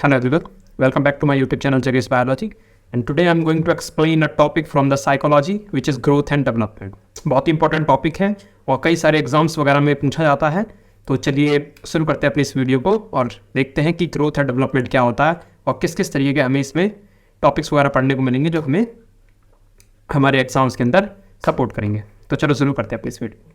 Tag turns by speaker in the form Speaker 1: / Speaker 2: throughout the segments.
Speaker 1: Hello everyone, welcome back to my YouTube channel Jaggesh Biology and today I'm going to explain a topic from the psychology which is growth and development। बहुत ही important topic है और कई सारे exams वगैरह में पूछा जाता है। तो चलिए शुरू करते हैं अपनी इस वीडियो को और देखते हैं कि ग्रोथ एंड डेवलपमेंट क्या होता है और किस किस तरीके के हमें इसमें टॉपिक्स वगैरह पढ़ने को मिलेंगे जो हमें हमारे एग्जाम्स के अंदर सपोर्ट करेंगे। तो चलो शुरू करते हैं अपनी इस वीडियो।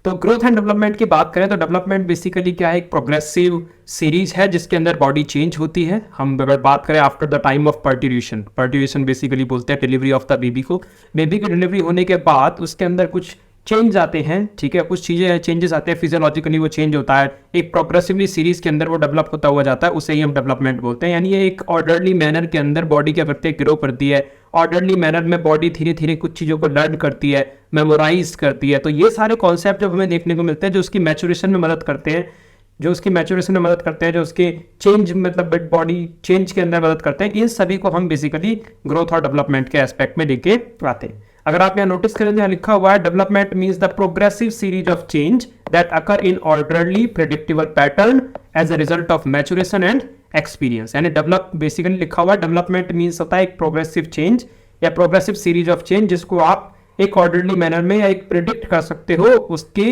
Speaker 1: तो ग्रोथ एंड डेवलपमेंट की बात करें तो डेवलपमेंट बेसिकली क्या है, एक प्रोग्रेसिव सीरीज है जिसके अंदर बॉडी चेंज होती है। हम अगर बात करें after the time of parturition basically बोलते हैं डिलीवरी ऑफ द बेबी को। बेबी की डिलीवरी होने के बाद उसके अंदर कुछ चेंज आते हैं, ठीक है, कुछ चीज़ें चेंजेस आते हैं, फिजियोलॉजिकली वो चेंज होता है, एक प्रोग्रेसिवली सीरीज के अंदर वो डेवलप होता हुआ जाता है, उसे ही हम डेवलपमेंट बोलते हैं। यानी ये एक ऑर्डरली मैनर के अंदर बॉडी क्या करती है, ग्रो करती है। ऑर्डरली मैनर में बॉडी धीरे धीरे कुछ चीज़ों को लर्न करती है, मेमोराइज करती है। तो ये सारे कॉन्सेप्ट जो हमें देखने को मिलते हैं जो उसकी मैच्योरेशन में मदद करते हैं, जो उसके चेंज मतलब बॉडी चेंज के अंदर मदद करते हैं, इन सभी को हम बेसिकली ग्रोथ और डेवलपमेंट के एस्पेक्ट में लेके आते हैं। अगर आप यहाँ नोटिस करें यहाँ लिखा हुआ है development means the progressive series of change that occur in orderly predictable pattern as a result of maturation and experience. यानी डेवलप बेसिकली लिखा हुआ है डेवलपमेंट मीन्स होता है एक प्रोग्रेसिव चेंज या प्रोग्रेसिव सीरीज ऑफ चेंज जिसको आप एक ऑर्डरली मैनर में या एक प्रिडिक्ट कर सकते हो उसकी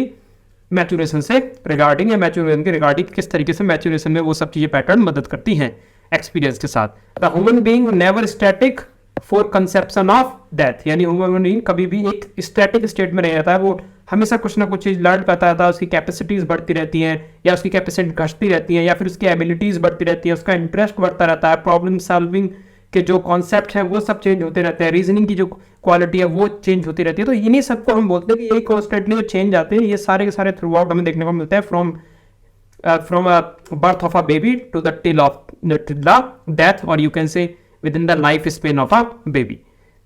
Speaker 1: मैच्योरेशन से रिगार्डिंग या मैच्योरेशन के रिगार्डिंग किस तरीके से मैच्योरेशन में वो सब चीजें पैटर्न मदद करती हैं एक्सपीरियंस के साथ। The human being never static for conception of death. यानी ह्यूमन बीइंग कभी भी एक स्टैटिक स्टेट में नहीं रहता है, वो हमेशा कुछ ना कुछ चीज लर्न करता रहता है, उसकी कैपेसिटीज बढ़ती रहती हैं या उसकी कैपेसिटी घटती रहती है या फिर उसकी एबिलिटीज बढ़ती रहती है, उसका इंटरेस्ट बढ़ता रहता है, प्रॉब्लम सॉल्विंग के जो कॉन्सेप्ट हैं वो सब चेंज होते रहते हैं, रीजनिंग की जो क्वालिटी है वो चेंज होती रहती है। तो इन्हीं सबको हम बोलते हैं कि ये कॉन्स्टेंटली जो चेंज आते हैं ये सारे के सारे थ्रू आउट हमें देखने को मिलते हैं from birth of a baby to the till of death और you can say within the life span of a baby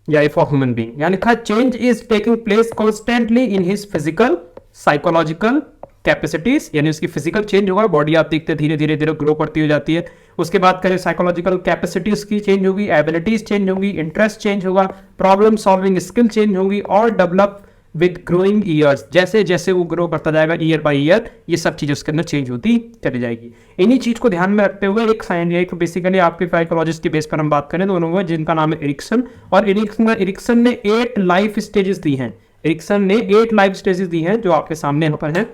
Speaker 1: या फॉर ह्यूमन बीइंग। यानी change is taking place constantly in his physical psychological capacities. यानी उसकी physical change होगा, body आप देखते हैं धीरे धीरे धीरे ग्रो करती हो जाती है। उसके बाद करें साइकोलॉजिकल कैपेसिटीज की चेंज होगी, एबिलिटीज चेंज होगी, इंटरेस्ट चेंज होगा, प्रॉब्लम सॉल्विंग स्किल चेंज होगी और डेवलप विद ग्रोइंग ईयर्स। जैसे जैसे वो ग्रो करता जाएगा ईयर बाय ईयर ये सब चीजें उसके अंदर चेंज होती चली जाएगी। इन्हीं चीज को ध्यान में रखते हुए एक बेसिकली आपके साइकोलॉजिस्ट के बेस पर हम बात करें तो उन्होंने जिनका नाम है एरिक्सन, और एरिक्सन ने 8 लाइफ स्टेजेस दी हैं। एरिक्सन ने 8 लाइफ स्टेजेस दी हैं जो आपके सामने यहाँ पर है,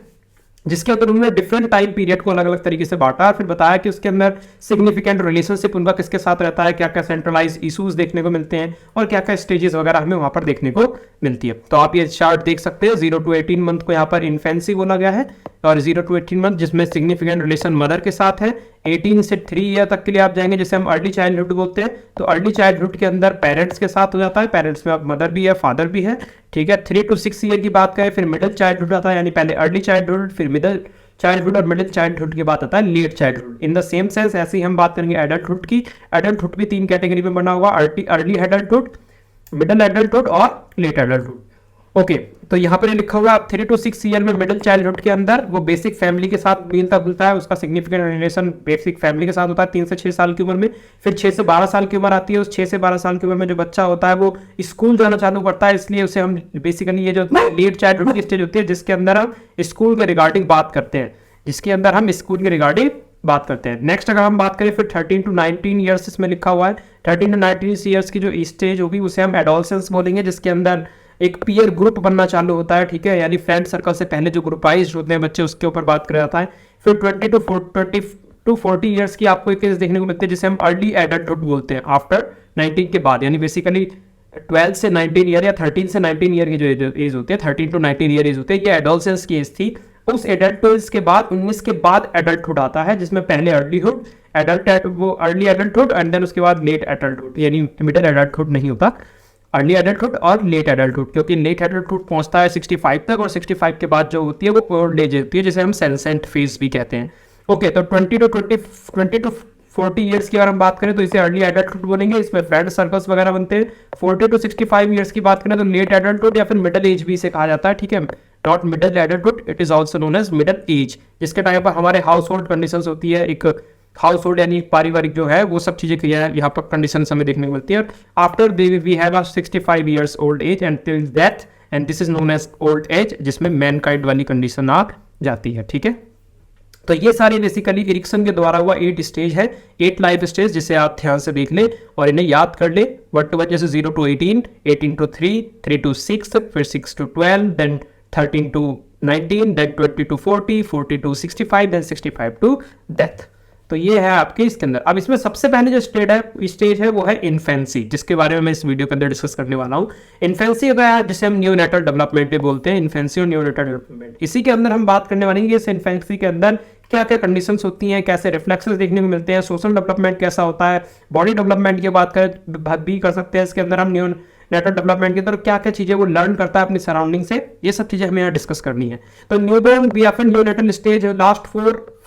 Speaker 1: जिसके अंदर उन्होंने डिफरेंट टाइम पीरियड को अलग अलग तरीके से बांटा और फिर बताया कि उसके अंदर सिग्निफिकेंट रिलेशनशिप उनका किसके साथ रहता है, क्या क्या सेंट्रलाइज इश्यूज देखने को मिलते हैं और क्या क्या स्टेजेस वगैरह हमें वहां पर देखने को मिलती है। तो आप ये चार्ट देख सकते हैं, 0 to 18 मंथ को यहाँ पर इन्फेंसी बोला गया है और 0 to 18 मंथ जिसमें सिग्निफिकेंट रिलेशन मदर के साथ है। 18 से 3 ईयर तक के लिए आप जाएंगे जिसे हम अर्ली चाइल्डहुड बोलते हैं। तो अर्ली चाइल्डहुड के अंदर पेरेंट्स के साथ हो जाता है, पेरेंट्स में अब मदर भी है फादर भी है, ठीक है। 3 to 6 ईयर की बात करें फिर मिडिल चाइल्डहुड आता है, यानी पहले अर्ली चाइल्डहुड फिर मिडिल चाइल्डहुड और मिडिल चाइल्डहुड के बाद आता है late childhood. In the same sense ऐसे ही हम बात करेंगे एडल्टहुड की। एडल्टहुड भी 3 कैटेगरी में बना हुआ, अर्ली एडल्टहुड, मिडिल एडल्टहुड और लेट एडल्टहुड। ओके, तो यहाँ पर लिखा हुआ 3 to 6 ईयर में मिडिल चाइल्डहुड के अंदर वो बेसिक फैमिली के साथ मिलता जुलता है, उसका सिग्निफिकेंट रिलेशन बेसिक फैमिली के साथ होता है 3 से 6 साल की उम्र में। फिर 6 से 12 साल की उम्र आती है, उस 6 से 12 साल की उम्र में जो बच्चा होता है वो स्कूल जाना चालू करता है, इसलिए उसे हम बेसिकली ये जो लेट चाइल्डहुड की स्टेज होती है जिसके अंदर हम स्कूल के रिगार्डिंग बात करते हैं, नेक्स्ट अगर हम बात करें फिर 13 to 19 ईयर्स इसमें लिखा हुआ है। 13 to 19 ईयर्स की जो स्टेज होगी उसे हम एडोलसेंस बोलेंगे, जिसके अंदर एक पीयर ग्रुप बनना चालू होता है, ठीक है। यानी फ्रेंड सर्कल से पहले जो ग्रुपाइज होते हैं बच्चे उसके ऊपर बात किया जाता है। फिर 20 to 40 ईयर्स की आपको एक केस देखने को मिलती है जिसे हम अर्ली एडल्टहुड बोलते हैं, आफ्टर 19 के बाद। यानी बेसिकली 12 से 19 ईयर या 13 से 19 ईयर की जो एज होती है, 13 to 19 ईयर एज होती है, ये एडोलसेंस की एज थी। उस एडल्टहुड के बाद 19 के बाद एडल्टहुड आता है जिसमें पहले अर्लीहुड वो अर्ली एडल्टहुड एंड देन उसके बाद लेट एडल्टहुड, यानी मिडिल एडल्टहुड नहीं होता, अर्ली एडल्टहुड और लेट एडल्टहुड, क्योंकि लेट एडल्टहुड पहुंचता है 65 तक और 65 के बाद जो होती है वो ओल्ड एज होती है जिसे हम सेंसेंट फेज भी कहते हैं। ओके, तो 20 to 40 ईयर्स की अगर हम बात करें तो इसे अर्ली एडल्टहुड बोलेंगे, इसमें फ्रेंड सर्कल्स वगैरह बनते हैं। 40 to 65 ईयर्स की बात करें तो लेट एडल्टहुड या फिर मिडिल एज भी इसे कहा जाता है, ठीक है। Not middle adulthood, it is also known as middle age, जिसके टाइम पर हमारे हाउस होल्ड कंडीशंस होती है, एक हाउस होल्ड यानी पारिवारिक जो है वो सब चीजें यहाँ पर कंडीशन हमें देखने को मिलती है। After we have a 65 years old age and till death and this is known as old age, जिसमें मैनकाइंड वाली कंडीशन आ जाती है, ठीक है। तो ये सारे बेसिकली इरिक्सन के द्वारा हुआ 8 स्टेज है, 8 लाइफ स्टेज, जिसे आप ध्यान से देख लें और इन्हें याद कर ले। 1 to 1 जैसे 0 to 18, 18 to 3, 3 to 6, फिर 6 to 12, then 13 to 19, then 20 to 40, 40 to 65, then 65 to death. तो ये है आपके इसके अंदर। अब इसमें सबसे पहले जो स्टेज है वो है इन्फेंसी, जिसके बारे में मैं इस वीडियो के अंदर डिस्कस करने वाला हूँ। इन्फेंसी होता है जिसे हम न्यूनेटल डेवलपमेंट भी बोलते हैं, इन्फेंसी और न्यूनेटल डेवलपमेंट। इसी के अंदर हम बात करने वाले हैं कि इस इन्फेंसी के अंदर क्या क्या कंडीशंस होती हैं, कैसे रिफ्लेक्सेस देखने को मिलते हैं, सोशल डेवलपमेंट कैसा होता है, बॉडी डेवलपमेंट की बात भी कर सकते हैं। इसके अंदर हम नेटल डेवलपमेंट के अंदर क्या क्या चीजें वो लर्न करता है अपनी सराउंडिंग से, ये सब चीजें हमें यहाँ डिस्कस करनी है। तो न्यूबॉर्न या फिर न्यूनेटल स्टेज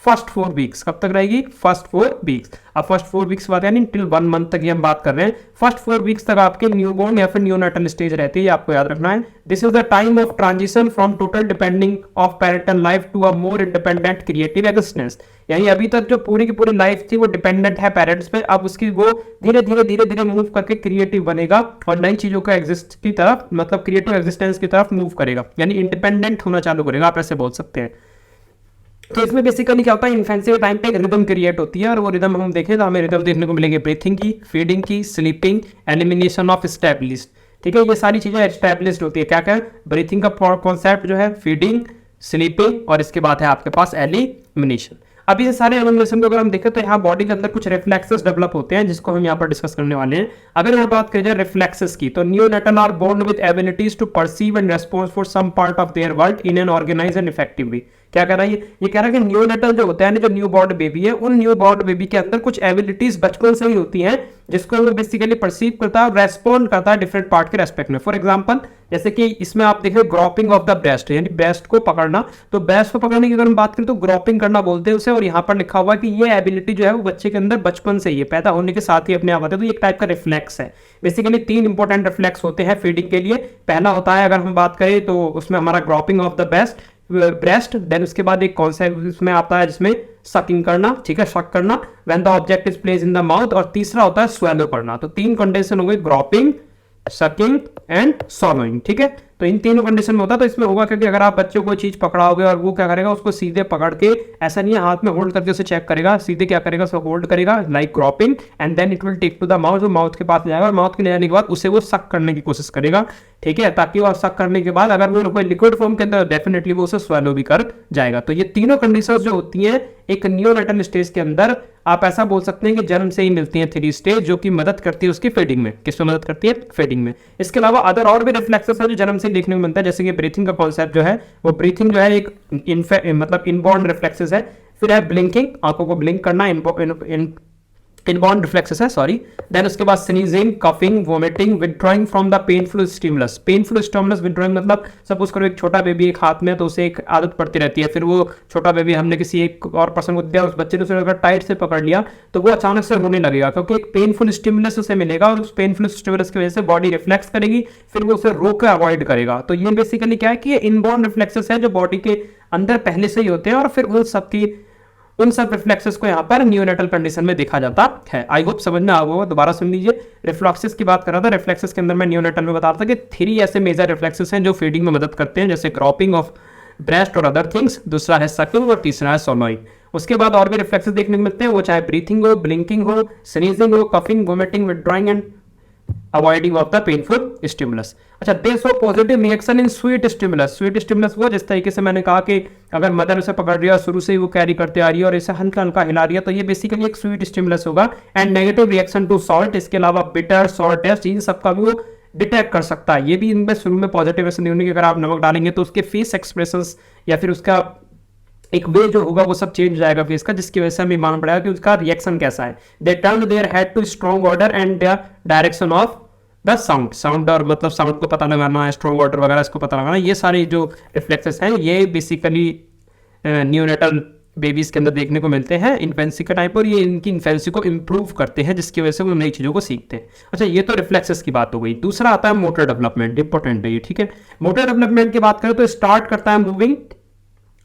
Speaker 1: फर्स्ट 4 वीक्स कब तक रहेगी? First 4 weeks. अब फर्स्ट 4 वीक्स बात यानी टिल 1 मंथ तक ये हम बात कर रहे हैं। फर्स्ट 4 वीक्स तक आपके न्यूबॉर्न या फिर न्यूनेटल स्टेज रहती है, ये आपको याद रखना है। This is the time of transition from total depending of parental life to a more independent creative existence. यानी अभी तक जो पूरी की पूरी लाइफ थी वो डिपेंडेंट है पेरेंट्स पे, अब उसकी वो धीरे धीरे मूव करके क्रिएटिव बनेगा और नई चीजों का एग्जिस्ट की तरफ, मतलब क्रिएटिव एग्जिस्टेंस की तरफ मूव करेगा, यानी इंडिपेंडेंट होना चालू करेगा, आप ऐसे बोल सकते हैं। तो इसमें बेसिकली क्या होता है, इन्फेंसी टाइम पे एक रिदम क्रिएट होती है और वो रिदम हम देखें तो हमें रिदम देखने को मिलेंगे ब्रीथिंग की, फीडिंग की, स्लीपिंग, एलिमिनेशन ऑफ एस्टैब्लिश्ड। ठीक है, ये सारी चीजें एस्टैब्लिश्ड होती है। क्या क्या? ब्रीथिंग का कॉन्सेप्ट जो है, फीडिंग, स्लीपिंग और इसके बाद है आपके पास एलिमिनेशन। अब ये सारे एलिमिनेशन को अगर हम देखें तो यहाँ बॉडी के अंदर कुछ रिफ्लेक्सेस डेवलप होते हैं जिसको हम यहाँ पर डिस्कस करने वाले हैं। अगर यहाँ बात करें जाए रिफ्लेक्सेस की, तो neonatal are born with abilities to perceive and response for some part of their world in an organised and effectively. क्या कह रहा है ये कह रहा है कि न्यूनेटल जो होता है, जो न्यू बॉर्न बेबी है, उन न्यू बॉर्न बेबी के अंदर कुछ एबिलिटीज बचपन से ही होती हैं जिसको वो बेसिकली परसीव करता है और रेस्पॉन्ड करता है डिफरेंट पार्ट के रेस्पेक्ट में। फॉर एग्जांपल जैसे कि इसमें आप देखें ग्रॉपिंग ऑफ द ब्रेस्ट, यानी ब्रेस्ट को पकड़ना। तो ब्रेस्ट को पकड़ने की अगर हम बात करें तो ग्रॉपिंग करना बोलते हैं उसे, और यहाँ पर लिखा हुआ है कि ये एबिलिटी जो है वो बच्चे के अंदर बचपन से ही है, पैदा होने के साथ ही अपने आप आता है। तो एक टाइप का रिफ्लेक्स है। बेसिकली 3 इंपॉर्टेंट रिफ्लेक्स होते हैं फीडिंग के लिए। पहला होता है, अगर हम बात करें तो उसमें हमारा ग्रॉपिंग ऑफ द ब्रेस्ट, देन उसके बाद एक कॉन्सेप्ट इसमें आता है जिसमें सकिंग करना, ठीक है, शक करना, when the object is placed in the mouth, और तीसरा होता है स्वेलो करना। तो 3 कंडीशन हो गई, ग्रॉपिंग, सकिंग एंड सॉलोइंग। ठीक है, तो इन तीनों कंडीशन में होता है। तो इसमें होगा क्योंकि अगर आप बच्चे को कोई चीज पकड़ाओगे और वो क्या करेगा, उसको सीधे पकड़ के, ऐसा नहीं है हाथ में होल्ड करके उसे चेक करेगा, सीधे क्या करेगा, उसको होल्ड करेगा like groping, and then it will take to the mouth, वो माउथ के पास जाएगा और माउथ के ले जाने के बाद उसे वो सक करने की कोशिश करेगा। ठीक है, ताकि वो सक करने के बाद अगर वो कोई लिक्विड फॉर्म के अंदर, डेफिनेटली वो उसे स्वेलो भी कर जाएगा। तो ये तीनों कंडीशन जो होती हैं एक न्यूनेटल स्टेज के अंदर, आप ऐसा बोल सकते हैं कि जन्म से ही मिलती हैं 3 स्टेज, जो कि मदद करती है उसकी फीडिंग में। किसमें मदद करती है? फीडिंग में। इसके अलावा अदर और भी रिफ्लेक्सेस हैं जो जन्म से देखने को मिलता है, जैसे कि ब्रीथिंग का कॉन्सेप्ट जो है, वो ब्रीथिंग जो है एक मतलब इनबॉर्न रिफ्लेक्सेस है। फिर है ब्लिंकिंग, आंखों को ब्लिंक करना, इनबॉर्न रिफ्लेक्सेस है, सॉरी। देन उसके बाद sneezing, coughing, vomiting, withdrawing from the painful stimulus. Painful stimulus withdrawing मतलब सपोज करो एक छोटा बेबी एक हाथ में, तो उसे एक आदत पड़ती रहती है, फिर वो छोटा बेबी हमने किसी एक और पर्सन को दिया, उस बच्चे ने उसे अगर टाइट से पकड़ लिया तो वो अचानक से रोने लगेगा, क्योंकि एक पेनफुल स्टिमुलस उसे मिलेगा और उस पेनफुल स्टिमुलस की वजह से बॉडी रिफ्लेक्स करेगी, फिर वो उसे रोक कर अवॉइड करेगा। तो ये बेसिकली क्या है कि ये इनबॉर्न रिफ्लेक्सेस है जो बॉडी के अंदर पहले से ही होते हैं, और फिर उन सब रिफ्लेक्सेस को यहाँ पर न्यूनेटल कंडीशन में देखा जाता है। आई होप समझ में आ गया, दोबारा सुन लीजिए। रिफ्लेक्सेस की बात कर रहा था, रिफ्लेक्सेस के अंदर मैं न्यूनेटल में बता रहा था कि 3 ऐसे मेजर रिफ्लेक्सेस हैं जो फीडिंग में मदद करते हैं, जैसे क्रॉपिंग ऑफ ब्रेस्ट और अदर थिंग्स, दूसरा है सकिंग और तीसरा है सोलोइंग। उसके बाद और भी रिफ्लेक्सेस देखने को मिलते हैं, वो चाहे ब्रीथिंग हो, ब्लिंकिंग हो, स्नीजिंग हो, coughing, vomiting, withdrawing and avoiding of the painful stimulus. अच्छा, they show positive reaction in sweet stimulus. Sweet stimulus वो जिस तरीके से मैंने कहा कि अगर मदर उसे पकड़ रही है, शुरू से ही वो कैरी करते आ रही है और इसे हल्का हल्का हिला रही है, तो ये बेसिकली एक स्वीट स्टिमुलस होगा। And negative reaction to salt, इसके अलावा बिटर, सॉल्ट टेस्ट, इन सब का भी वो डिटेक्ट कर सकता है। ये भी इनमें शुरू में पॉजिटिव रिएक्शन नहीं होने की, अगर आप नमक डालेंगे तो उसके फेस एक्सप्रेशंस या फिर उसका एक वे जो होगा वो सब चेंज जाएगा फेस का, जिसकी वजह से हमें मालूम पड़ेगा कि उसका रिएक्शन कैसा है। They turn their head to strong order and the direction of the sound और मतलब साउंड को पता लगाना, स्ट्रॉन्ग ऑर्डर वगैरह इसको पता लगाना, ये सारे जो रिफ्लेक्सेस हैं ये बेसिकली न्यूनेटल बेबीज के अंदर देखने को मिलते हैं इन्फेंसी का टाइम पर। ये इनकी इन्फेंसी को इंप्रूव करते हैं, जिसकी वजह से वो नई चीज़ों को सीखते हैं। अच्छा, ये तो रिफ्लेक्सेस की बात हो गई। दूसरा आता है मोटर डेवलपमेंट, इंपॉर्टेंट है ये, ठीक है। मोटर डेवलपमेंट की बात करें तो स्टार्ट करता है मूविंग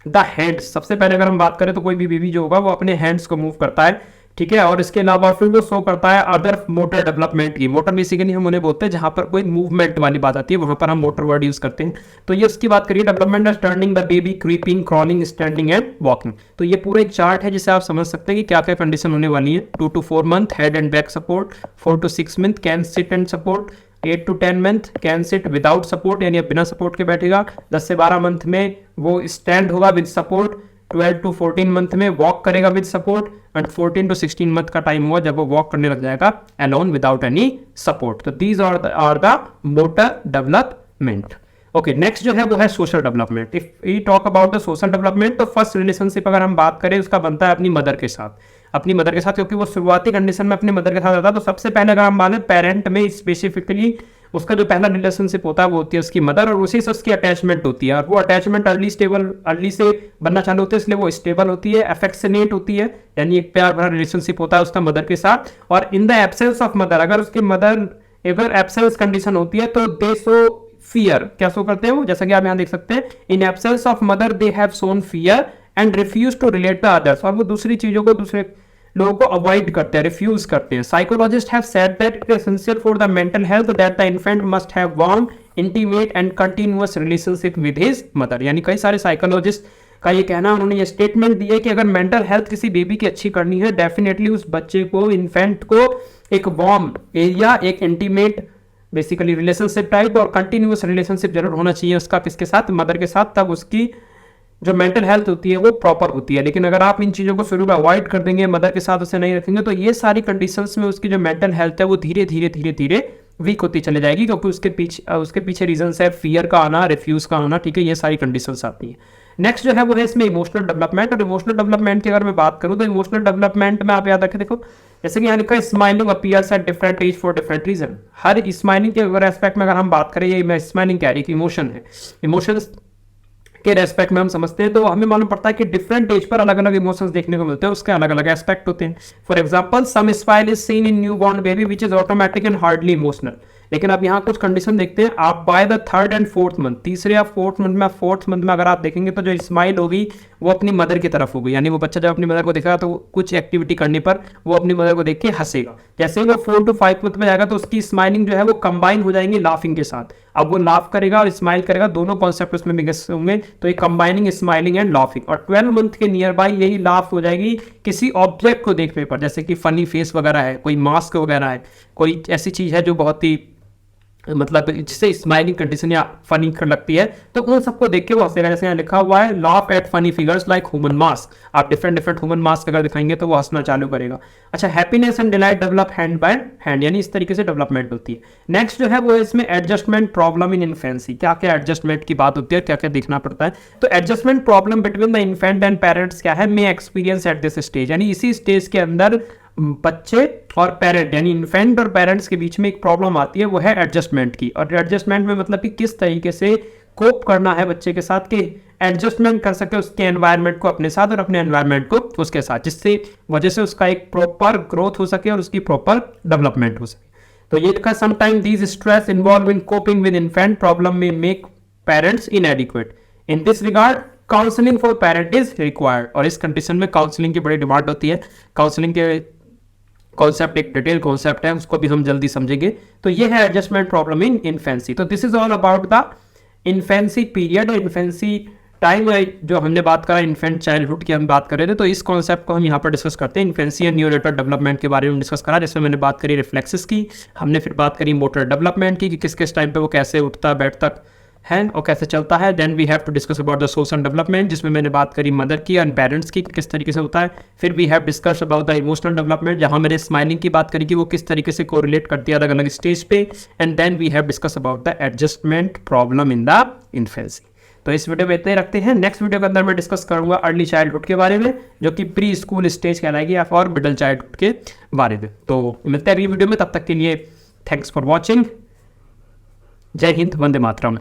Speaker 1: द हैंड्स। सबसे पहले अगर हम बात करें तो कोई भी बेबी जो होगा वो अपने हैंड्स को मूव करता है, ठीक है। और इसके अलावा फिर वो शो करता है अदर मोटर डेवलपमेंट की। मोटर बेसिकली हम उन्हें बोलते हैं जहां पर कोई मूवमेंट वाली बात आती है, वहां पर हम मोटर वर्ड यूज करते हैं। तो ये उसकी बात करिए, development of turning the baby, creeping, crawling, standing and walking. तो ये पूरा एक चार्ट है जिसे आप समझ सकते हैं कि क्या क्या कंडीशन होने वाली है। 2 to 4 month head and back support, 4 to 6 month can sit and support, 8 to 10 month can sit without support यानी बिना सपोर्ट के बैठेगा, 10 से 12 मंथ में वो स्टैंड होगा विद सपोर्ट, 12 to 14 मंथ में वॉक करेगा with support, and 14 to 16 month का टाइम हुआ जब वो वॉक करने लग जाएगा अलोन विदाउट एनी सपोर्ट। तो these are the motor development. Okay, next जो है वो है social development. If we talk about the social development, तो फर्स्ट रिलेशनशिप अगर हम बात करें उसका बनता है अपनी मदर के साथ, अपनी मदर के साथ, क्योंकि वो शुरुआती कंडीशन में अपनी मदर के साथ रहता है। तो सबसे पहले अगर हम माने पेरेंट में स्पेसिफिकली उसका जो पहला रिलेशनशिप होता है वो होती है उसकी मदर, और उसी से उसकी अटैचमेंट होती है। और वो अटैचमेंट अर्ली से बनना चालू होती है, इसलिए वो स्टेबल होती है, अफेक्शनेट होती है, यानी एक प्यार भरा रिलेशनशिप होता है उसका मदर के साथ। और in the absence of mother, अगर उसकी मदर अगर एब्सेंस कंडीशन होती है तो दे शो फियर। क्या शो करते हैं वो, जैसा कि आप यहाँ देख सकते हैं, in absence of mother they have shown fear and refuse to relate the others. और वो दूसरी चीजों को, दूसरे लोगों को अवॉइड करते हैं, रिफ्यूज करते हैं। Psychologist have said that it is essential for the mental health that the infant must have warm, intimate and continuous relationship with his mother. यानी कई सारे साइकोलॉजिस्ट का ये कहना, उन्होंने ये स्टेटमेंट दिया है कि अगर मेंटल हेल्थ किसी बेबी की अच्छी करनी है, डेफिनेटली उस बच्चे को, इन्फेंट को एक वार्म एरिया, एक इंटीमेट बेसिकली रिलेशनशिप टाइप और कंटिन्यूअस रिलेशनशिप जरूर होना चाहिए उसका, किसके साथ, मदर के साथ। तब उसकी जो मेंटल हेल्थ होती है वो प्रॉपर होती है। लेकिन अगर आप इन चीज़ों को शुरू में अवॉइड कर देंगे, मदर के साथ उसे नहीं रखेंगे, तो ये सारी कंडीशंस में उसकी जो मेंटल हेल्थ है वो धीरे धीरे वीक होती चले जाएगी, क्योंकि उसके पीछे रीजंस है फियर का आना, रिफ्यूज का आना, ठीक है, ये सारी कंडीशंस आती है। नेक्स्ट जो है वो है इसमें इमोशनल डेवलपमेंट। और इमोशनल डेवलपमेंट की अगर मैं बात करूँ तो इमोशनल डेवलपमेंट में आप याद रखें, देखो जैसे कि यहाँ लिखा है smiling appears at different age for different reason. हर स्माइलिंग के अगर एस्पेक्ट में अगर हम बात करें, ये स्माइलिंग क्या है, एक इमोशन है, इमोशंस के रेस्पेक्ट में हम समझते हैं, तो हमें मालूम पड़ता है कि डिफरेंट एज पर अलग अलग इमोशंस देखने को मिलते हैं, उसके अलग अलग एस्पेक्ट होते हैं। For example, some smile is seen in new born baby which is automatic and hardly emotional. लेकिन अब यहाँ कुछ कंडीशन देखते हैं, आप by the 3rd and 4th month, तीसरे या फोर्थ मंथ में अगर आप देखेंगे तो जो स्माइल होगी वो अपनी मदर की तरफ होगी। यानी वो बच्चा जब अपनी मदर को देखेगा तो कुछ एक्टिविटी करने पर वो अपनी मदर को देख के हंसेगा। जैसे वो 4 to 5 मंथ में जाएगा तो उसकी स्माइलिंग जो है वो कंबाइन हो जाएंगी लाफिंग के साथ। अब वो लाफ करेगा और स्माइल करेगा, दोनों कॉन्सेप्ट उसमें मिक्स होंगे, तो एक कंबाइनिंग स्माइलिंग एंड लाफिंग। और 12 मंथ के नियर बाय यही लाफ हो जाएगी किसी ऑब्जेक्ट को देखने पर, जैसे कि फनी फेस वगैरह है, कोई मास्क वगैरह है, कोई ऐसी चीज है जो बहुत ही मतलब जिससे स्माइलिंग कंडीशन या फनी लगती है, तो उन सबको देख के वो हंसेगा। जैसे यहाँ लिखा हुआ है, laugh at funny figures like human mask. आप डिफरेंट ह्यूमन मास्क अगर दिखाएंगे तो वो हंसना चालू करेगा। अच्छा, happiness and delight develop hand by hand, यानी इस तरीके से डेवलपमेंट होती है। नेक्स्ट जो है वो इसमें एडजस्टमेंट प्रॉब्लम इन इन्फेंसी। क्या क्या एडजस्टमेंट की बात होती है, क्या क्या देखना पड़ता है। तो adjustment problem between the infant and parents क्या है, मे एक्सपीरियंस एट दिस स्टेज, यानी इसी स्टेज के अंदर बच्चे और पेरेंट यानी इन्फेंट और पेरेंट्स के बीच में एक प्रॉब्लम आती है, वो है एडजस्टमेंट की। और एडजस्टमेंट में मतलब कि किस तरीके से कोप करना है बच्चे के साथ, कि एडजस्टमेंट कर सके उसके एनवायरनमेंट को अपने साथ और अपने एनवायरनमेंट को उसके साथ, जिससे वजह से उसका एक प्रॉपर ग्रोथ हो सके और उसकी प्रॉपर डेवलपमेंट हो सके। तो ये लिखा, sometime these stress involve in coping with infant problem में make parents inadequate. In this regard counselling for parent is required. और इस कंडीशन में काउंसलिंग की बड़ी डिमांड होती है। काउंसलिंग के कॉन्सेप्ट एक डिटेल कॉन्सेप्ट है, उसको भी हम जल्दी समझेंगे। तो ये है एडजस्टमेंट प्रॉब्लम इन इन्फेंसी। तो this is all about the infancy period और इन्फेंसी टाइम। जो हमने बात करा इन्फेंट चाइल्डहुड की हम बात कर रहे थे, तो इस कॉन्सेप्ट को हम यहाँ पर डिस्कस करते हैं। इन्फेंसी एंड न्यूरोटल डेवलपमेंट के बारे में डिस्कस करा, जिसमें मैंने बात करी रिफ्लेक्सेस की, हमने फिर बात करी मोटर डेवलपमेंट की, कि किस किस टाइम पे वो कैसे उठता बैठता है और कैसे चलता है। Then we have to discuss about the social development, जिसमें मैंने बात करी मदर की एंड पेरेंट्स की, किस तरीके से होता है। फिर we have discuss about the emotional development, जहां मैंने स्माइलिंग की बात करी कि वो किस तरीके से कोरिलेट करती है अलग अलग स्टेज पे। And then we have discuss about the adjustment problem in the infancy. तो इस वीडियो में इतने ही रखते हैं। नेक्स्ट वीडियो के अंदर मैं डिस्कस करूंगा अर्ली चाइल्डहुड के बारे में, जो कि प्री स्कूल स्टेज कहलाएगी, या और मिडिल चाइल्डहुड के बारे में। तो मिलते हैं अगली वीडियो में, तब तक के लिए थैंक्स फॉर वॉचिंग। जय हिंद, वंदे मातरम।